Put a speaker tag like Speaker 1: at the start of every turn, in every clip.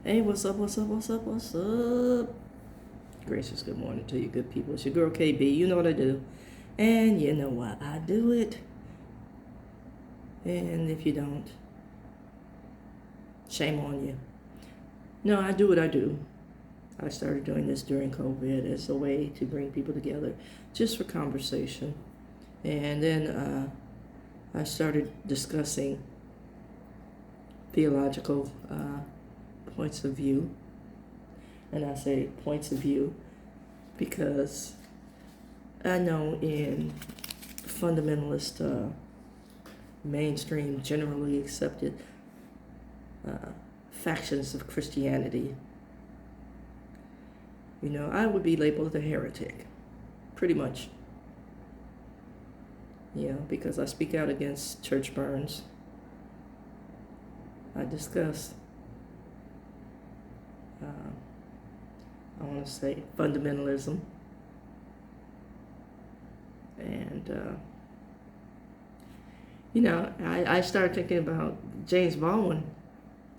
Speaker 1: Hey, what's up, what's up, what's up, what's up? Gracious good morning to you good people. It's your girl KB. You know what I do. And you know why I do it. And if you don't, shame on you. No, I do what I do. I started doing this during COVID as a way to bring people together just for conversation. And then I started discussing theological points of view. And I say points of view because I know in fundamentalist, mainstream, generally accepted factions of Christianity, I would be labeled a heretic, pretty much. Because I speak out against church burns. I discuss I want to say fundamentalism. And, I started thinking about James Baldwin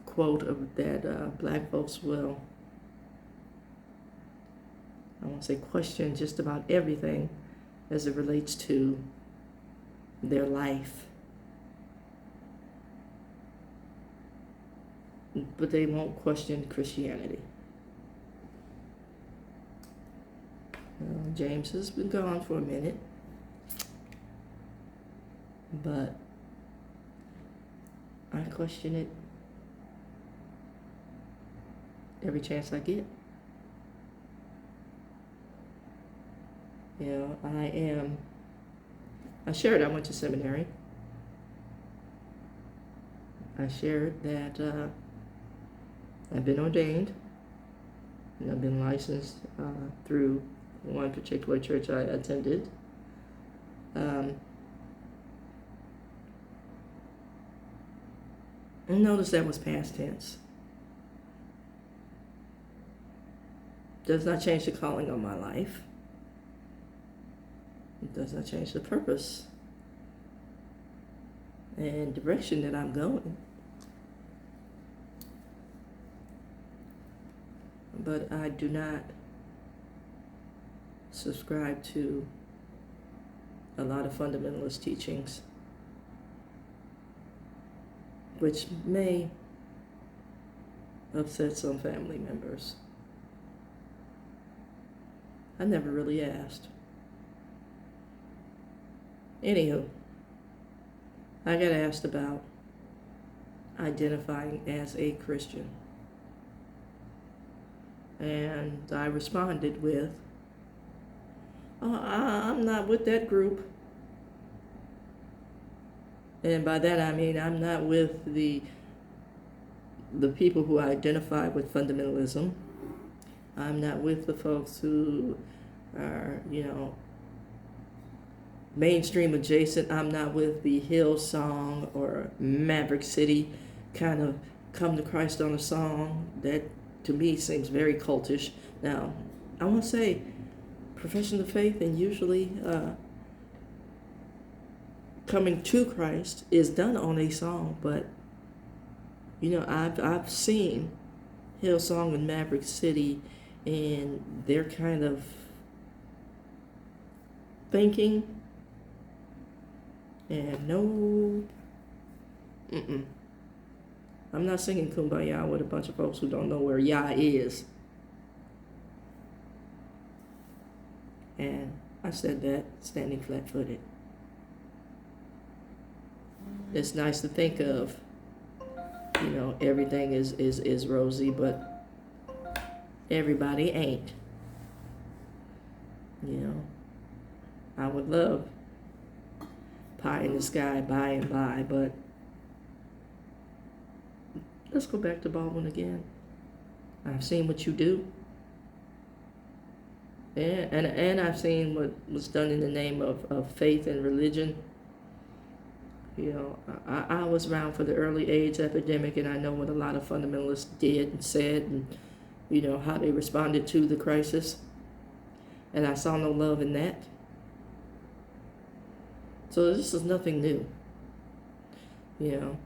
Speaker 1: quote of that black folks will, I want to say, question just about everything as it relates to their life. But they won't question Christianity. James has been gone for a minute, but I question it every chance I get. I shared I went to seminary. I shared that I've been ordained, and I've been licensed through one particular church I attended. And notice that was past tense. Does not change the calling on my life. It does not change the purpose and direction that I'm going. But I do not subscribe to a lot of fundamentalist teachings, which may upset some family members. I never really asked. Anywho, I got asked about identifying as a Christian. And I responded with, I'm not with that group. And by that I mean I'm not with the people who identify with fundamentalism. I'm not with the folks who are, mainstream adjacent. I'm not with the Hillsong or Maverick City kind of come to Christ on a song. That to me seems very cultish. Now, I want to say profession of faith and usually coming to Christ is done on a song, but I've seen Hillsong and Maverick City and their kind of thinking, and I'm not singing Kumbaya with a bunch of folks who don't know where Yah is. And I said that standing flat-footed. It's nice to think of, everything is rosy, but everybody ain't. I would love pie in the sky by and by, but let's go back to Baldwin again. I've seen what you do. And I've seen what was done in the name of faith and religion. I was around for the early AIDS epidemic, and I know what a lot of fundamentalists did and said, and how they responded to the crisis. And I saw no love in that. So this is nothing new.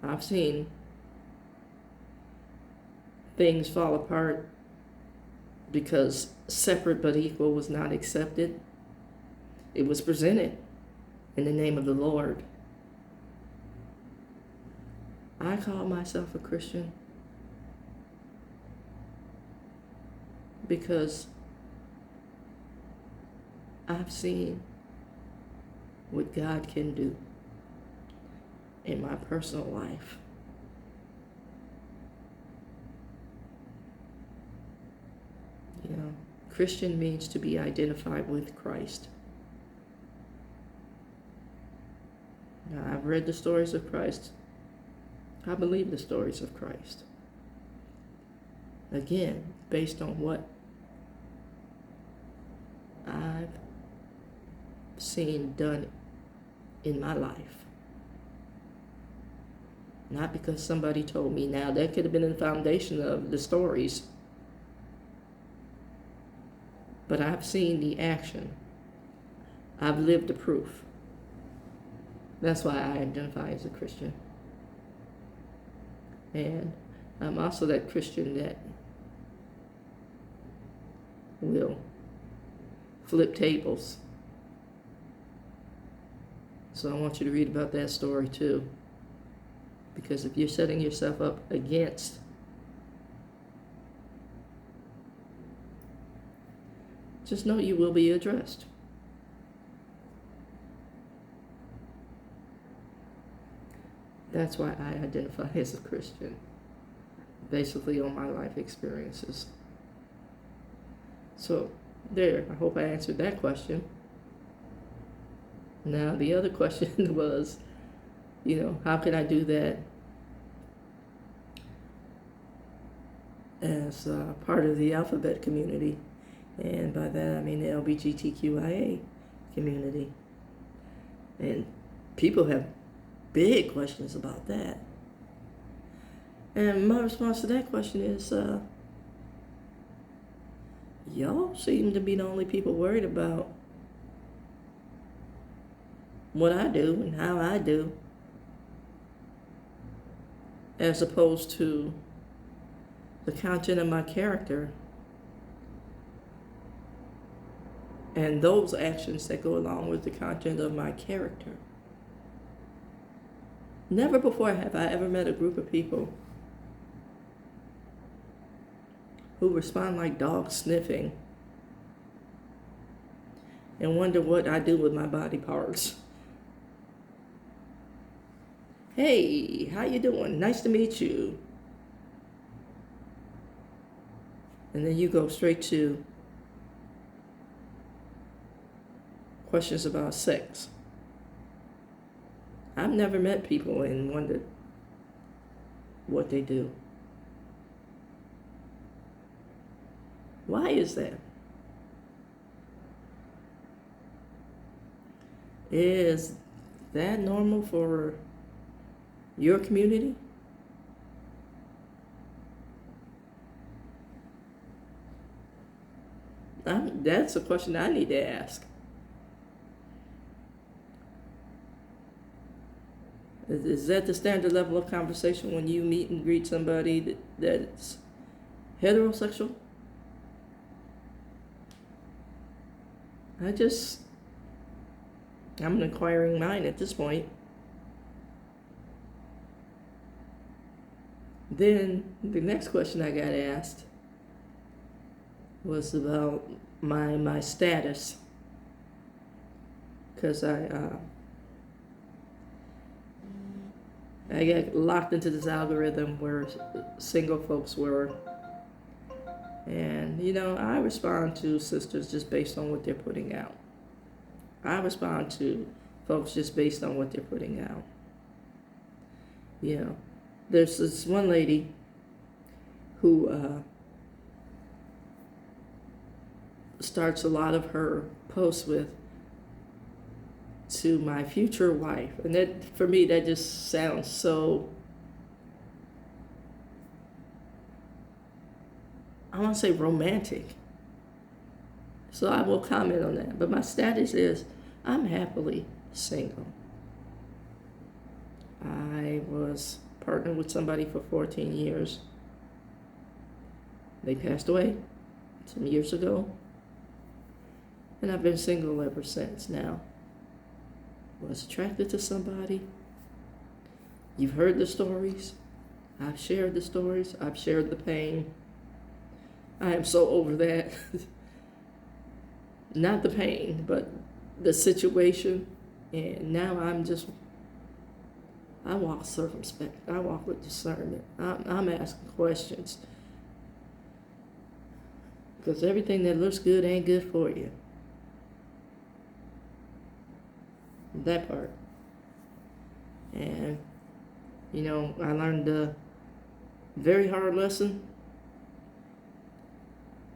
Speaker 1: I've seen things fall apart because separate but equal was not accepted. It was presented in the name of the Lord. I call myself a Christian because I've seen what God can do in my personal life. You know, Christian means to be identified with Christ. Now, I've read the stories of Christ. I believe the stories of Christ. Again, based on what I've seen done in my life. Not because somebody told me. Now, that could have been in the foundation of the stories. But I've seen the action. I've lived the proof. That's why I identify as a Christian. And I'm also that Christian that will flip tables. So I want you to read about that story too. Because if you're setting yourself up against just know you will be addressed. That's why I identify as a Christian, basically on my life experiences. So, there, I hope I answered that question. Now, the other question was, how can I do that as part of the alphabet community? And by that, I mean the LGBTQIA community. And people have big questions about that. And my response to that question is, y'all seem to be the only people worried about what I do and how I do, as opposed to the content of my character and those actions that go along with the content of my character. Never before have I ever met a group of people who respond like dogs sniffing and wonder what I do with my body parts. Hey, how you doing? Nice to meet you. And then you go straight to questions about sex. I've never met people and wondered what they do. Why is that? Is that normal for your community? That's a question I need to ask. Is that the standard level of conversation when you meet and greet somebody that's heterosexual? I'm an inquiring mind at this point. Then the next question I got asked was about my status, because I got locked into this algorithm where single folks were, and I respond to sisters just based on what they're putting out. I respond to folks just based on what they're putting out. There's this one lady who starts a lot of her posts with, "To my future wife," and that, for me, that just sounds so, I want to say romantic. So I will comment on that. But my status is, I'm happily single. I was partnered with somebody for 14 years. They passed away some years ago, and I've been single ever since. Now, was attracted to somebody. You've heard the stories. I've shared the stories. I've shared the pain. I am so over that. Not the pain, but the situation. And now I walk circumspect. I walk with discernment. I'm asking questions. Because everything that looks good ain't good for you. That part. And, I learned a very hard lesson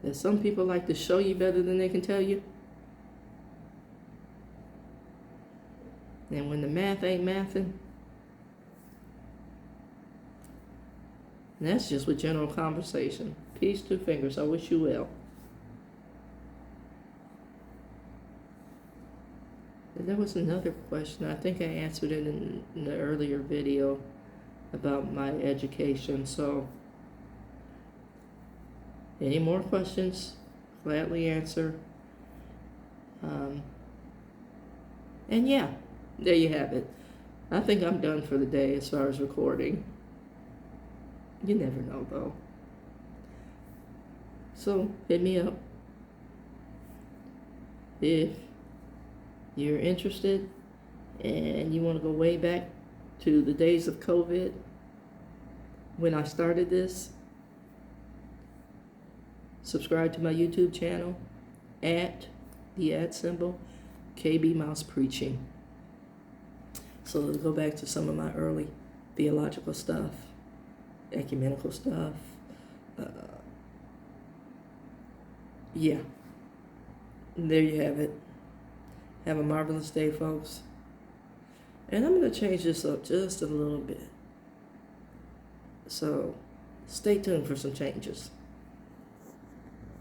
Speaker 1: that some people like to show you better than they can tell you. And when the math ain't mathing, and that's just with general conversation. Peace, two fingers. I wish you well. And there was another question. I think I answered it in the earlier video about my education. So, any more questions? Gladly answer. And yeah, there you have it. I think I'm done for the day as far as recording. You never know, though. So, hit me up if you're interested and you want to go way back to the days of COVID when I started this. Subscribe to my YouTube channel at the @ KB Mouse Preaching. So let's go back to some of my early theological stuff, ecumenical stuff. Yeah, there you have it. Have a marvelous day, folks. And I'm going to change this up just a little bit. So stay tuned for some changes.